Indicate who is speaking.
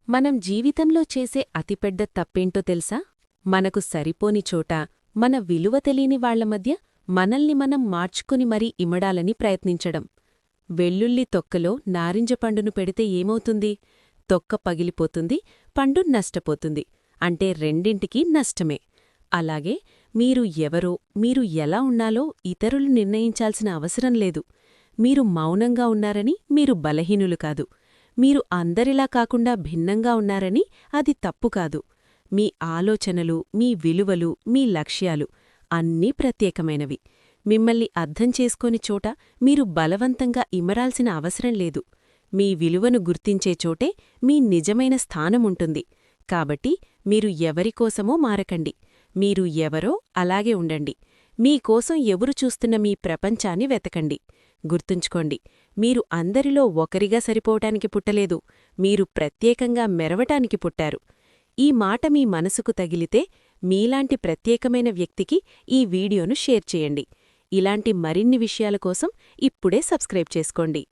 Speaker 1: మనం జీవితంలో చేసే అతిపెద్ద తప్పేంటో తెలుసా? మనకు సరిపోని చోట, మన విలువ తెలియని వాళ్ల మధ్య మనల్ని మనం మార్చుకుని మరీ ఇమడాలని ప్రయత్నించడం. వెల్లుల్లి తొక్కలో నారింజ పండును పెడితే ఏమవుతుంది? తొక్క పగిలిపోతుంది, పండు నష్టపోతుంది. అంటే రెండింటికీ నష్టమే. అలాగే మీరు ఎవరో, మీరు ఎలా ఉన్నాలో ఇతరులు నిర్ణయించాల్సిన అవసరం లేదు. మీరు మౌనంగా ఉన్నారని మీరు బలహీనులు కాదు. మీరు అందరిలా కాకుండా భిన్నంగా ఉన్నారని అది తప్పు కాదు. మీ ఆలోచనలు, మీ విలువలు, మీ లక్ష్యాలు అన్నీ ప్రత్యేకమైనవి. మిమ్మల్ని అర్థం చేసుకోని చోట మీరు బలవంతంగా ఇమరాల్సిన అవసరం లేదు. మీ విలువను గుర్తించే చోటే మీ నిజమైన స్థానముంటుంది. కాబట్టి మీరు ఎవరికోసమో మారకండి. మీరు ఎవరో అలాగే ఉండండి. మీకోసం ఎవరు చూస్తున్న మీ ప్రపంచాన్ని వెతకండి. గుర్తుంచుకోండి, మీరు అందరిలో ఒకరిగా సరిపోవటానికి పుట్టలేదు. మీరు ప్రత్యేకంగా మెరవటానికి పుట్టారు. ఈ మాట మీ మనసుకు తగిలితే మీలాంటి ప్రత్యేకమైన వ్యక్తికి ఈ వీడియోను షేర్ చేయండి. ఇలాంటి మరిన్ని విషయాల కోసం ఇప్పుడే సబ్స్క్రైబ్ చేసుకోండి.